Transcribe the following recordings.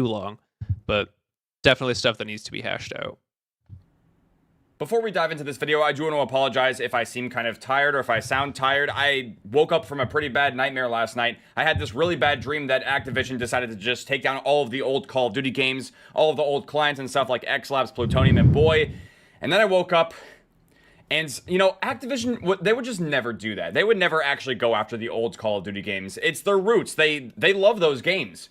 long, but definitely stuff that needs to be hashed out. Before we dive into this video, I do want to apologize if I seem kind of tired or if I sound tired. I woke up from a pretty bad nightmare last night. I had this really bad dream that Activision decided to just take down all of the old Call of Duty games, all of the old clients and stuff like XLabs, Plutonium, and boy. And then I woke up and, you know, Activision, they would just never do that. They would never actually go after the old Call of Duty games. It's their roots. They love those games.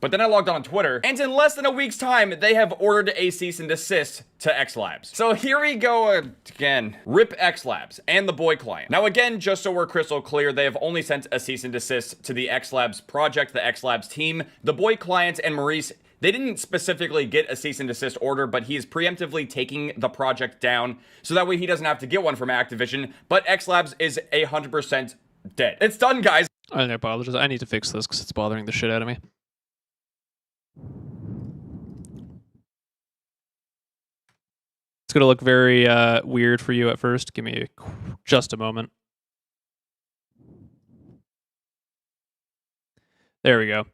But then I logged on Twitter, and in less than a week's time, they have ordered a cease and desist to XLabs. So here we go again. RIP XLabs and the boy client. Now again, just so we're crystal clear, they have only sent a cease and desist to the XLabs project, the XLabs team. The boy client and Maurice, they didn't specifically get a cease and desist order, but he is preemptively taking the project down, so that way he doesn't have to get one from Activision, but XLabs is 100% dead. It's done, guys. I apologize. I need to fix this because it's bothering the shit out of me. It's going to look very weird for you at first. Give me just a moment. There we go.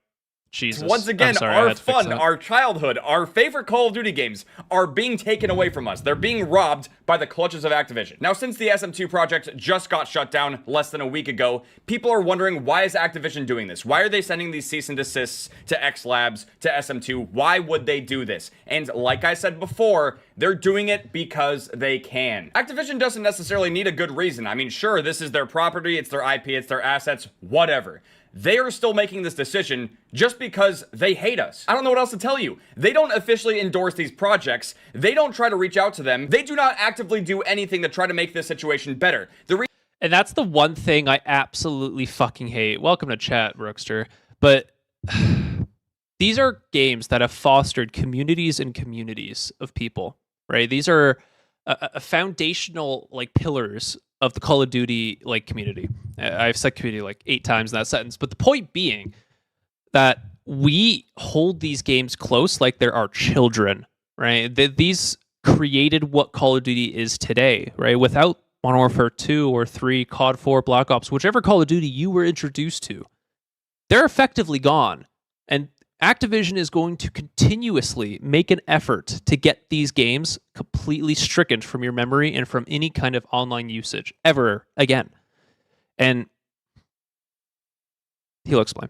Jesus. Once again, our fun, our childhood, our favorite Call of Duty games are being taken away from us. They're being robbed by the clutches of Activision. Now, since the SM2 project just got shut down less than a week ago, people are wondering, why is Activision doing this? Why are they sending these cease and desists to XLabs, to SM2? Why would they do this? And like I said before, they're doing it because they can. Activision doesn't necessarily need a good reason. I mean, sure, this is their property, it's their IP, it's their assets, whatever. They are still making this decision just because they hate us. I don't know what else to tell you. They don't officially endorse these projects. They don't try to reach out to them. They do not actively do anything to try to make this situation better. And that's the one thing I absolutely fucking hate. Welcome to chat, Brookster. But these are games that have fostered communities and communities of people, right? These are a foundational like pillars of the Call of Duty like community. I've said community like 8 times in that sentence, but the point being that we hold these games close like they're our children, right? These created what Call of Duty is today, right? Without Modern Warfare 2 or 3, COD 4, Black Ops, whichever Call of Duty you were introduced to, they're effectively gone. And Activision is going to continuously make an effort to get these games completely stricken from your memory and from any kind of online usage ever again. And he'll explain.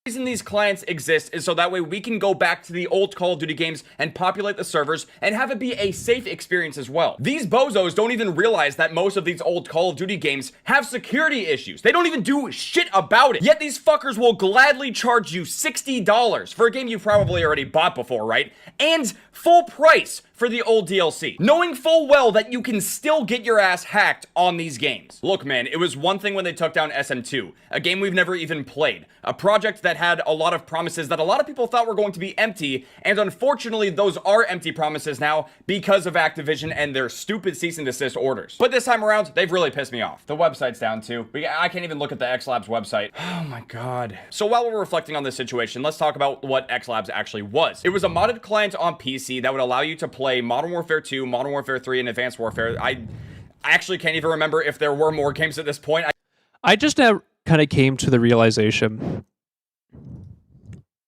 The reason these clients exist is so that way we can go back to the old Call of Duty games and populate the servers and have it be a safe experience as well. These bozos don't even realize that most of these old Call of Duty games have security issues. They don't even do shit about it. Yet these fuckers will gladly charge you $60 for a game you've probably already bought before, right? And full price for the old DLC, knowing full well that you can still get your ass hacked on these games. Look, man, it was one thing when they took down SM2, a game we've never even played, a project that had a lot of promises that a lot of people thought were going to be empty, and unfortunately those are empty promises now because of Activision and their stupid cease and desist orders. But this time around, they've really pissed me off. The website's down too. I can't even look at the XLabs website. Oh my god. So while we're reflecting on this situation, let's talk about what XLabs actually was. It was a modded client on PC that would allow you to play Modern Warfare 2, Modern Warfare 3, and Advanced Warfare. I actually can't even remember if there were more games at this point. I just now kind of came to the realization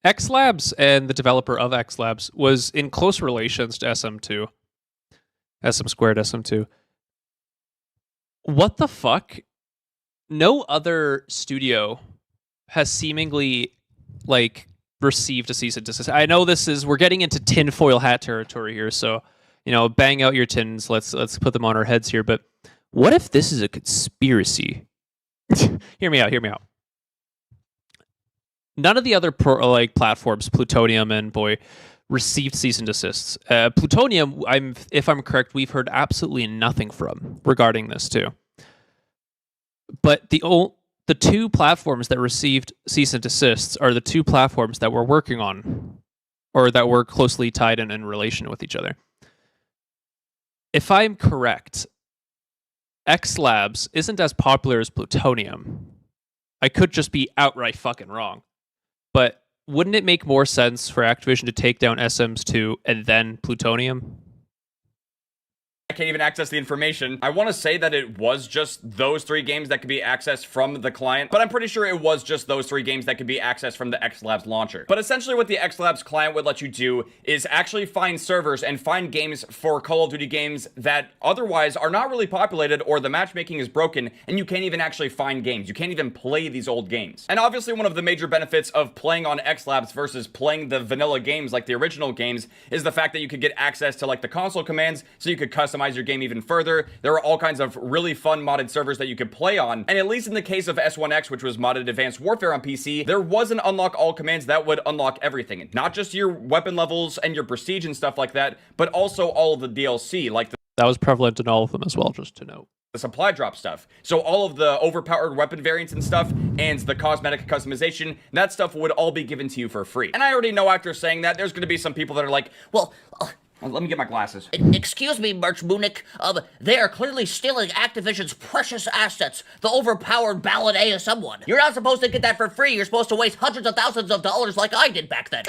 XLabs and the developer of XLabs was in close relations to SM2. SM squared, SM2. What the fuck? No other studio has seemingly, like, received a cease and desist. I know we're getting into tinfoil hat territory here, so, you know, bang out your tins. Let's put them on our heads here. But what if this is a conspiracy? Hear me out. None of the other platforms, Plutonium and boy, received cease and desists. Plutonium, if I'm correct, we've heard absolutely nothing from regarding this too. But the 2 platforms that received cease and desists are the 2 platforms that we're working on, or that were closely tied in relation with each other. If I'm correct, XLabs isn't as popular as Plutonium. I could just be outright fucking wrong. But wouldn't it make more sense for Activision to take down SM2 and then Plutonium? can't even access the information. I want to say that it was just those 3 games that could be accessed from the client, but I'm pretty sure it was just those 3 games that could be accessed from the XLabs launcher. But essentially what the XLabs client would let you do is actually find servers and find games for Call of Duty games that otherwise are not really populated, or the matchmaking is broken and you can't even actually find games. You can't even play these old games. And obviously one of the major benefits of playing on XLabs versus playing the vanilla games like the original games is the fact that you could get access to like the console commands, so you could customize your game even further. There are all kinds of really fun modded servers that you could play on, and at least in the case of S1X, which was modded Advanced Warfare on PC, there was an unlock all commands that would unlock everything. Not just your weapon levels and your prestige and stuff like that, but also all of the DLC, like that was prevalent in all of them as well, just to note. The supply drop stuff. So all of the overpowered weapon variants and stuff, and the cosmetic customization, that stuff would all be given to you for free. And I already know after saying that, there's gonna be some people that are like, well, let me get my glasses. Excuse me, Merch Munich. They are clearly stealing Activision's precious assets. The overpowered ballet of someone. You're not supposed to get that for free. You're supposed to waste hundreds of thousands of dollars like I did back then.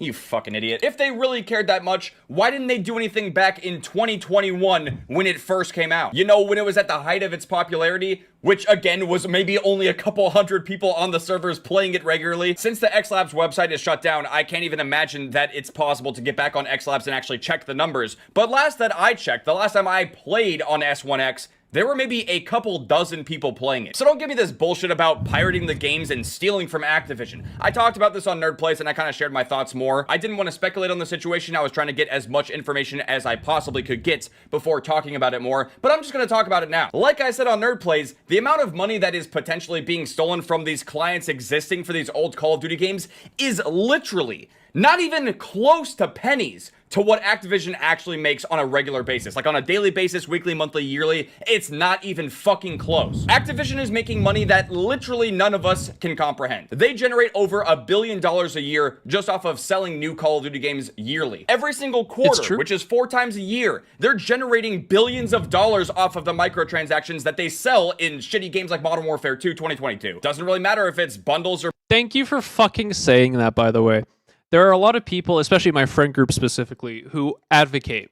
You fucking idiot. If they really cared that much, why didn't they do anything back in 2021 when it first came out? You know, when it was at the height of its popularity, which again was maybe only a couple hundred people on the servers playing it regularly. Since the XLabs website is shut down, I can't even imagine that it's possible to get back on XLabs and actually check the numbers. But last that I checked, the last time I played on S1X, there were maybe a couple dozen people playing it. So don't give me this bullshit about pirating the games and stealing from Activision. I talked about this on Nerd Place and I kind of shared my thoughts more. I didn't want to speculate on the situation. I was trying to get as much information as I possibly could get before talking about it more, but I'm just going to talk about it now. Like I said on Nerd Plays, the amount of money that is potentially being stolen from these clients existing for these old Call of Duty games is literally not even close to pennies to what Activision actually makes on a regular basis. Like on a daily basis, weekly, monthly, yearly, it's not even fucking close. Activision is making money that literally none of us can comprehend. They generate over $1 billion a year just off of selling new Call of Duty games yearly. Every single quarter, which is 4 times a year, they're generating billions of dollars off of the microtransactions that they sell in shitty games like Modern Warfare 2 2022. Doesn't really matter if it's bundles or... Thank you for fucking saying that, by the way. There are a lot of people, especially my friend group specifically, who advocate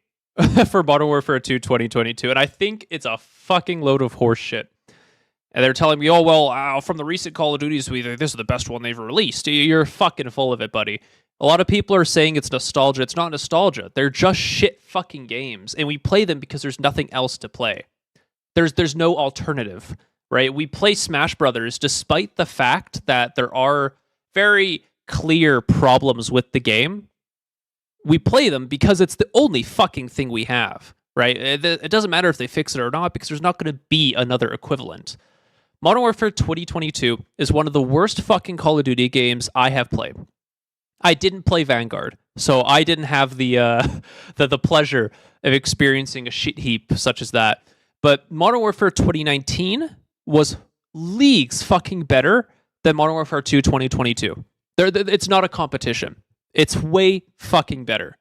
for Modern Warfare 2 2022, and I think it's a fucking load of horse shit. And they're telling me, oh, well, from the recent Call of Duties, this is the best one they've released. You're fucking full of it, buddy. A lot of people are saying it's nostalgia. It's not nostalgia. They're just shit fucking games, and we play them because there's nothing else to play. There's no alternative, right? We play Smash Brothers despite the fact that there are very clear problems with the game. We play them because it's the only fucking thing we have, right? It doesn't matter if they fix it or not because there's not going to be another equivalent. Modern Warfare 2022 is one of the worst fucking Call of Duty games I have played. I didn't play Vanguard, so I didn't have the pleasure of experiencing a shit heap such as that. But Modern Warfare 2019 was leagues fucking better than Modern Warfare 2 2022. It's not a competition. It's way fucking better.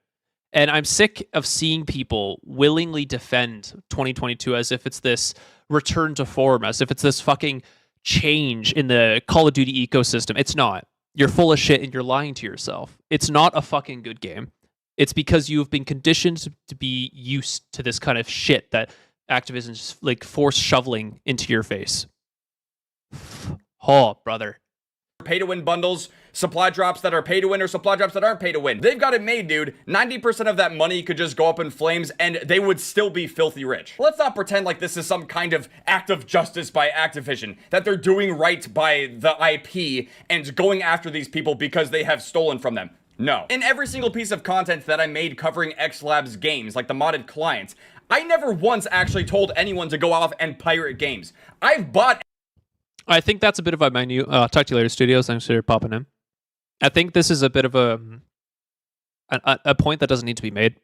And I'm sick of seeing people willingly defend 2022 as if it's this return to form, as if it's this fucking change in the Call of Duty ecosystem. It's not. You're full of shit and you're lying to yourself. It's not a fucking good game. It's because you've been conditioned to be used to this kind of shit that Activision's like force shoveling into your face. Oh, brother. Pay-to-win bundles, supply drops that are pay-to-win or supply drops that aren't pay-to-win. They've got it made, dude. 90% of that money could just go up in flames and they would still be filthy rich. Let's not pretend like this is some kind of act of justice by Activision, that they're doing right by the IP and going after these people because they have stolen from them. No. In every single piece of content that I made covering XLabs games, like the modded clients, I never once actually told anyone to go off and pirate games. I've bought... I think that's a bit of a menu. Talk to you later, Studios. Thanks for popping in. I think this is a bit of a point that doesn't need to be made.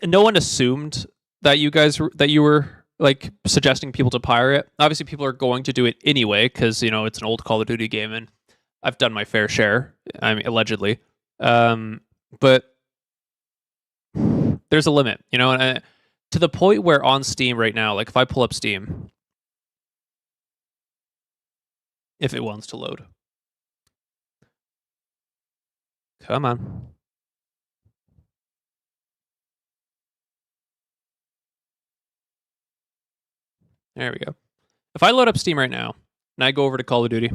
No one assumed that you were like suggesting people to pirate. Obviously, people are going to do it anyway because it's an old Call of Duty game, and I've done my fair share. I mean, allegedly, but there's a limit, and to the point where on Steam right now, like if I pull up Steam. If it wants to load. Come on. There we go. If I load up Steam right now, and I go over to Call of Duty.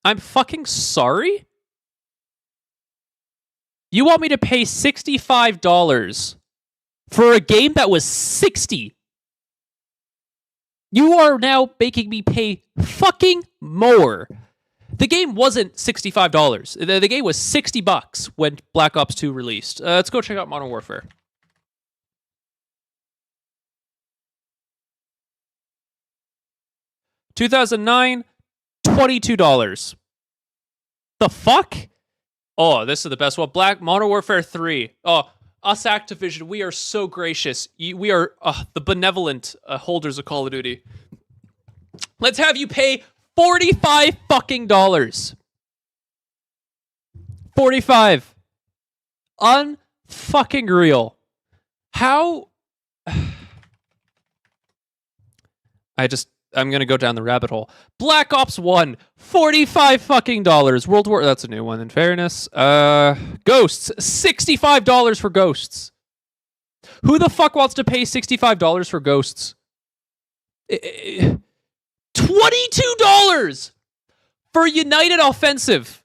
I'm fucking sorry? You want me to pay $65 for a game that was $60? You are now making me pay fucking more. The game wasn't $65. The game was $60 when Black Ops 2 released. Let's go check out Modern Warfare. $2009, $22. The fuck? Oh, this is the best one. Modern Warfare 3. Oh, us Activision, we are so gracious. We are the benevolent holders of Call of Duty. Let's have you pay $45 fucking dollars. 45. Unfucking real. How? I'm gonna go down the rabbit hole. Black Ops 1, $45 fucking dollars. World War, that's a new one in fairness. Ghosts, $65 for Ghosts. Who the fuck wants to pay $65 for Ghosts? $22 for United Offensive.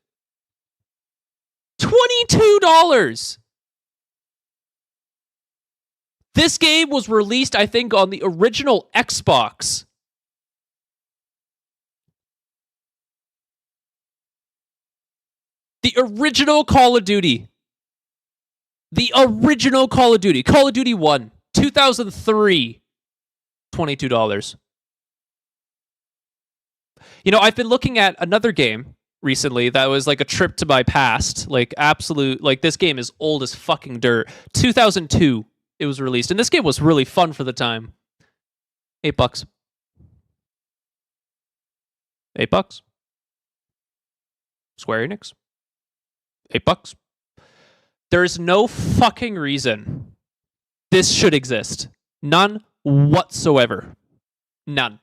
$22. This game was released, I think, on the original Xbox. The original Call of Duty. The original Call of Duty. Call of Duty 1, 2003. $22. You know, I've been looking at another game recently that was like a trip to my past. Like, absolute, like, this game is old as fucking dirt. 2002, it was released. And this game was really fun for the time. $8. $8. Square Enix. $8. There is no fucking reason this should exist. None whatsoever. None.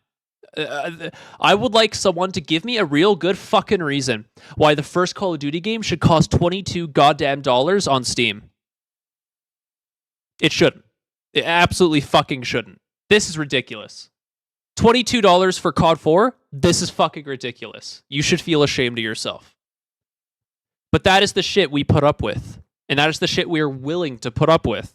I would like someone to give me a real good fucking reason why the first Call of Duty game should cost $22 goddamn dollars on Steam. It shouldn't. It absolutely fucking shouldn't. This is ridiculous. $22 for COD 4? This is fucking ridiculous. You should feel ashamed of yourself. But that is the shit we put up with. And that is the shit we are willing to put up with.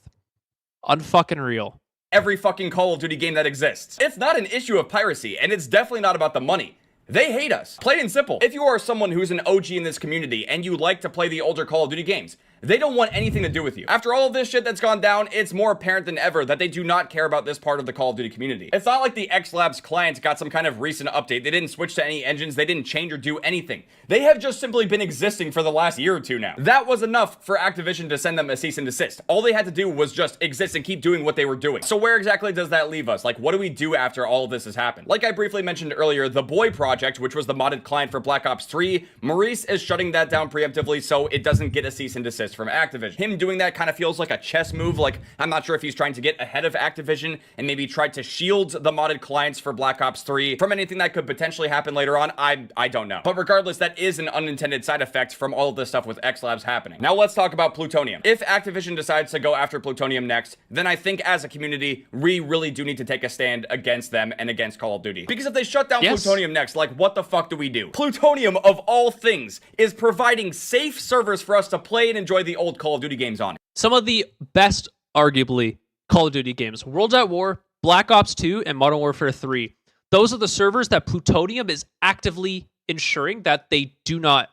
Unfucking real. Every fucking Call of Duty game that exists. It's not an issue of piracy, and it's definitely not about the money. They hate us. Plain and simple. If you are someone who's an OG in this community and you like to play the older Call of Duty games, they don't want anything to do with you. After all of this shit that's gone down, it's more apparent than ever that they do not care about this part of the Call of Duty community. It's not like the XLabs client got some kind of recent update. They didn't switch to any engines. They didn't change or do anything. They have just simply been existing for the last year or two now. That was enough for Activision to send them a cease and desist. All they had to do was just exist and keep doing what they were doing. So where exactly does that leave us? Like, what do we do after all of this has happened? Like I briefly mentioned earlier, the Boy project, which was the modded client for Black Ops 3, Maurice is shutting that down preemptively so it doesn't get a cease and desist from Activision. Him doing that kind of feels like a chess move. Like, I'm not sure if he's trying to get ahead of Activision and maybe try to shield the modded clients for Black Ops 3 from anything that could potentially happen later on. I don't know. But regardless, that is an unintended side effect from all of this stuff with XLabs happening. Now let's talk about Plutonium. If Activision decides to go after Plutonium next, then I think as a community, we really do need to take a stand against them and against Call of Duty. Because if they shut down Plutonium next, like, what the fuck do we do? Plutonium, of all things, is providing safe servers for us to play and enjoy the old Call of Duty games on. Some of the best, arguably, Call of Duty games. World at War, Black Ops 2, and Modern Warfare 3. Those are the servers that Plutonium is actively ensuring that they do not,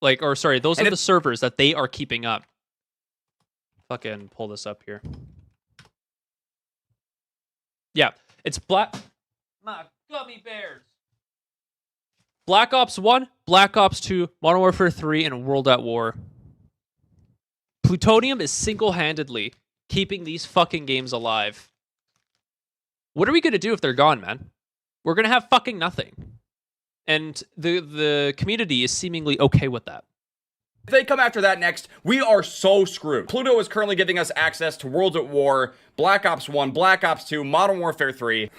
like, or sorry, those are the servers that they are keeping up. Fucking pull this up here. Yeah, it's my gummy bears. Black Ops 1, Black Ops 2, Modern Warfare 3, and World at War. Plutonium is single-handedly keeping these fucking games alive. What are we going to do if they're gone, man? We're going to have fucking nothing. And the community is seemingly okay with that. If they come after that next, we are so screwed. Pluto is currently giving us access to World at War, Black Ops 1, Black Ops 2, Modern Warfare 3.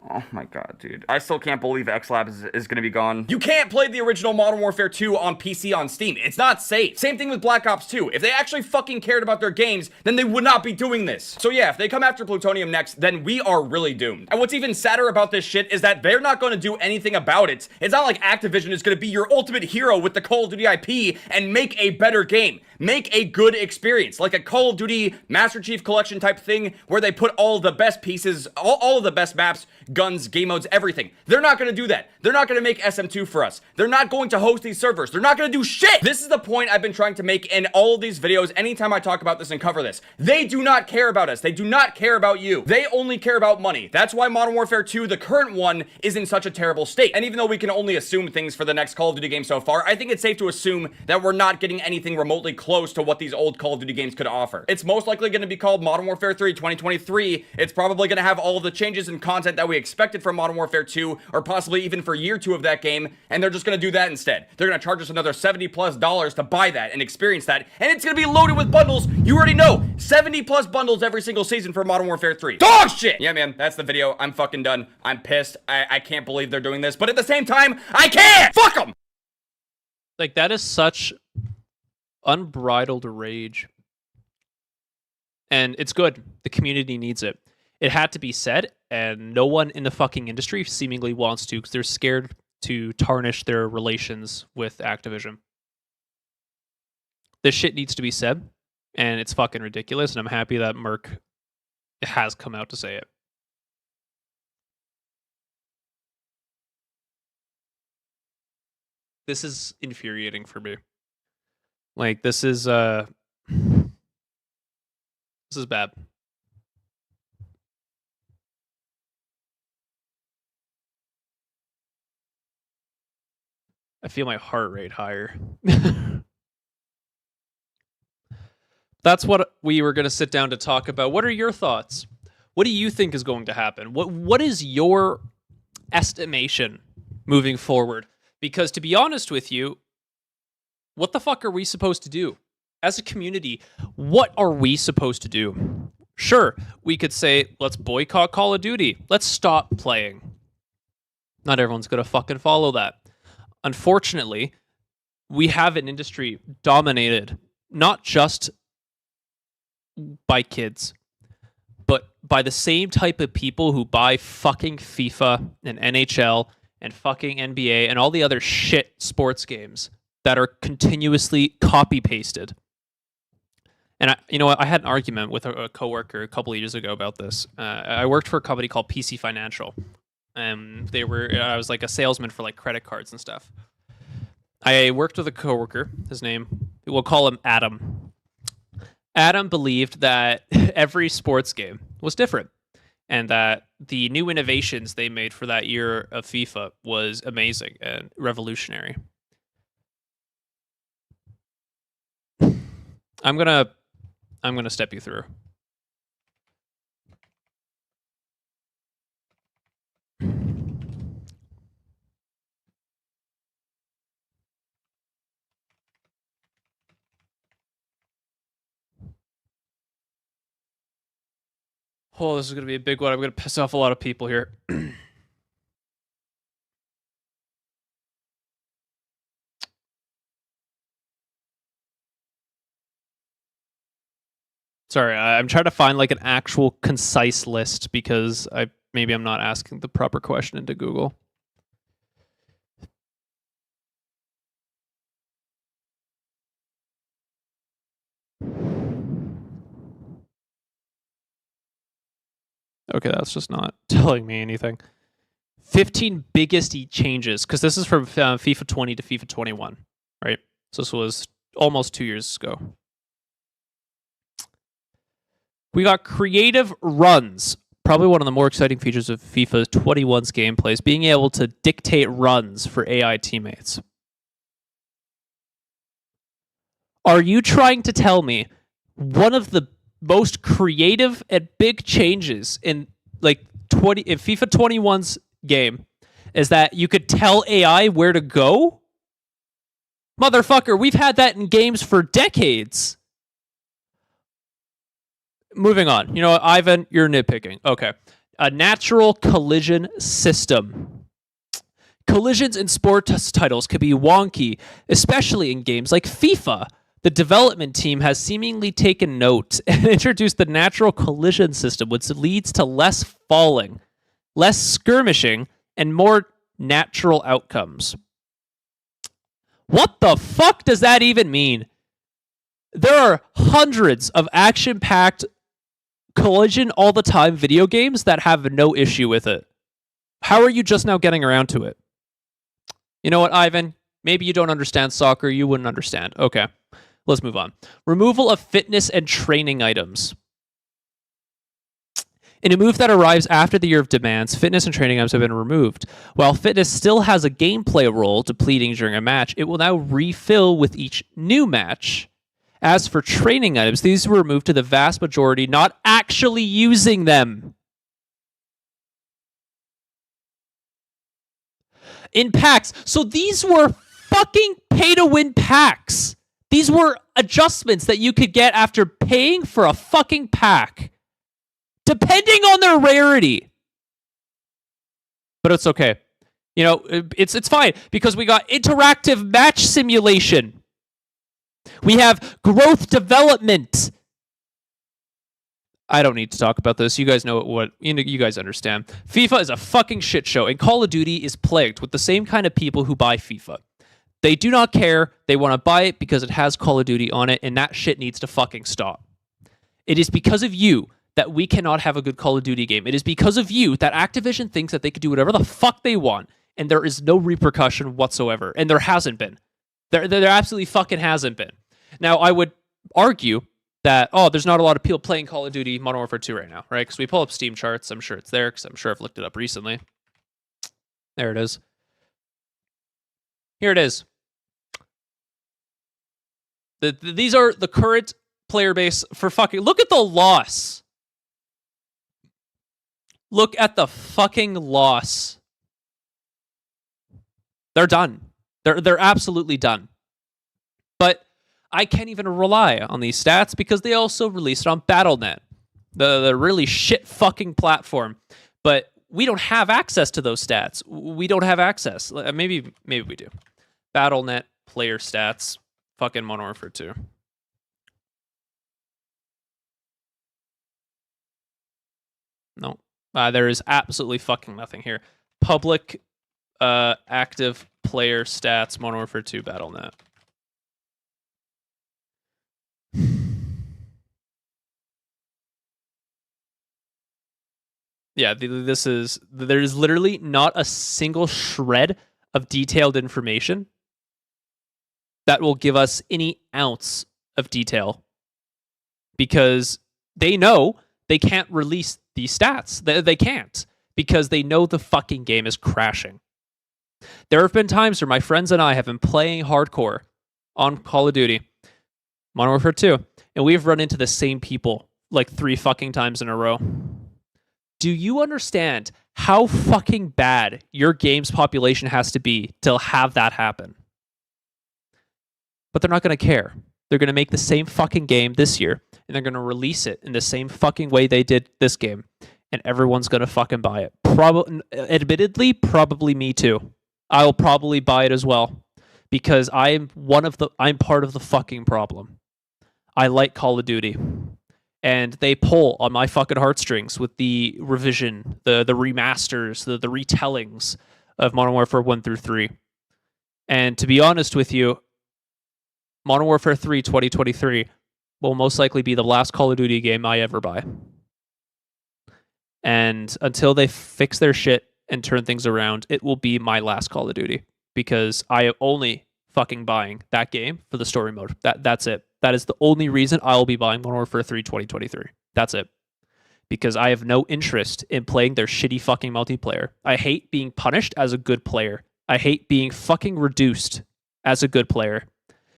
Oh my god, dude. I still can't believe XLabs is gonna be gone. You can't play the original Modern Warfare 2 on PC on Steam. It's not safe. Same thing with Black Ops 2. If they actually fucking cared about their games, then they would not be doing this. So yeah, if they come after Plutonium next, then we are really doomed. And what's even sadder about this shit is that they're not gonna do anything about it. It's not like Activision is gonna be your ultimate hero with the Call of Duty IP and make a better game. Make a good experience, like a Call of Duty Master Chief Collection type thing, where they put all the best pieces, all of the best maps, guns, game modes, everything. They're not going to do that. They're not going to make SM2 for us. They're not going to host these servers. They're not going to do shit. This is the point I've been trying to make in all of these videos anytime I talk about this and cover this. They do not care about us. They do not care about you. They only care about money. That's why Modern Warfare 2, the current one, is in such a terrible state. And even though we can only assume things for the next Call of Duty game so far, I think it's safe to assume that we're not getting anything remotely close to what these old Call of Duty games could offer. It's most likely going to be called Modern Warfare 3 2023. It's probably going to have all of the changes and content that we expected from Modern Warfare 2, or possibly even for year 2 of that game, and they're just going to do that instead. They're going to charge us another $70+ to buy that and experience that, and it's going to be loaded with bundles. You already know, 70+ bundles every single season for Modern Warfare 3. Dog shit! Yeah, man, that's the video. I'm fucking done. I'm pissed. I can't believe they're doing this, but at the same time, I can't! Fuck them! Like, that is such unbridled rage. And it's good. The community needs it. It had to be said, and no one in the fucking industry seemingly wants to, because they're scared to tarnish their relations with Activision. This shit needs to be said, and it's fucking ridiculous, and I'm happy that Merc has come out to say it. This is infuriating for me. Like, this is bad. I feel my heart rate higher. That's what we were going to sit down to talk about. What are your thoughts? What do you think is going to happen? What is your estimation moving forward? Because to be honest with you, what the fuck are we supposed to do? As a community, what are we supposed to do? Sure, we could say, let's boycott Call of Duty. Let's stop playing. Not everyone's going to fucking follow that. Unfortunately, we have an industry dominated not just by kids, but by the same type of people who buy fucking FIFA and NHL and fucking NBA and all the other shit sports games that are continuously copy-pasted. And I had an argument with a coworker a couple of years ago about this. I worked for a company called PC Financial. I was like a salesman for like credit cards and stuff. I worked with a coworker. His name, we'll call him Adam. Adam believed that every sports game was different, and that the new innovations they made for that year of FIFA was amazing and revolutionary. I'm gonna step you through. Oh, this is going to be a big one. I'm going to piss off a lot of people here. Sorry, I'm trying to find like an actual concise list because maybe I'm not asking the proper question into Google. Okay, that's just not telling me anything. 15 biggest changes, because this is from FIFA 20 to FIFA 21, right? So this was almost 2 years ago. We got creative runs. Probably one of the more exciting features of FIFA 21's gameplay is being able to dictate runs for AI teammates. Are you trying to tell me one of the most creative and big changes in like in FIFA 21's game is that you could tell AI where to go? Motherfucker, we've had that in games for decades. Moving on. You know what, Ivan, you're nitpicking. Okay. A natural collision system. Collisions in sports titles could be wonky, especially in games like FIFA. The development team has seemingly taken note and introduced the natural collision system, which leads to less falling, less skirmishing, and more natural outcomes. What the fuck does that even mean? There are hundreds of action-packed collision all the time video games that have no issue with it. How are you just now getting around to it? You know what, Ivan? Maybe you don't understand soccer. You wouldn't understand. Okay, let's move on. Removal of fitness and training items. In a move that arrives after the year of demands, fitness and training items have been removed. While fitness still has a gameplay role, depleting during a match, it will now refill with each new match. As for training items, these were removed to the vast majority, not actually using them. In packs. So these were fucking pay-to-win packs. These were adjustments that you could get after paying for a fucking pack, depending on their rarity. But it's okay. You know, it's fine because we got interactive match simulation. We have growth development. I don't need to talk about this. You guys know what you guys understand. FIFA is a fucking shit show, and Call of Duty is plagued with the same kind of people who buy FIFA. They do not care. They want to buy it because it has Call of Duty on it, and that shit needs to fucking stop. It is because of you that we cannot have a good Call of Duty game. It is because of you that Activision thinks that they could do whatever the fuck they want, and there is no repercussion whatsoever. And there hasn't been. There absolutely fucking hasn't been. Now, I would argue that, there's not a lot of people playing Call of Duty Modern Warfare 2 right now, right? Because we pull up Steam charts. I'm sure it's there because I'm sure I've looked it up recently. There it is. Here it is. These are the current player base for fucking... Look at the loss. Look at the fucking loss. They're done. They're absolutely done. But I can't even rely on these stats because they also released it on Battle.net, the really shit fucking platform. But we don't have access to those stats. We don't have access. Maybe we do. Battle.net player stats. Fucking Modern Warfare 2. No. There is absolutely fucking nothing here. Public active player stats, Modern Warfare 2 Battle.net. Yeah, there is literally not a single shred of detailed information that will give us any ounce of detail because they know they can't release these stats. They can't because they know the fucking game is crashing. There have been times where my friends and I have been playing hardcore on Call of Duty, Modern Warfare 2, and we've run into the same people like 3 fucking times in a row. Do you understand how fucking bad your game's population has to be to have that happen? But they're not going to care. They're going to make the same fucking game this year, and they're going to release it in the same fucking way they did this game, and everyone's going to fucking buy it. Admittedly, probably me too. I'll probably buy it as well because I'm part of the fucking problem. I like Call of Duty. And they pull on my fucking heartstrings with the revision, the remasters, the retellings of Modern Warfare 1 through 3. And to be honest with you, Modern Warfare 3 2023 will most likely be the last Call of Duty game I ever buy. And until they fix their shit and turn things around, it will be my last Call of Duty because I am only fucking buying that game for the story mode. That's it. That is the only reason I will be buying Modern Warfare 3 2023. That's it. Because I have no interest in playing their shitty fucking multiplayer. I hate being punished as a good player. I hate being fucking reduced as a good player.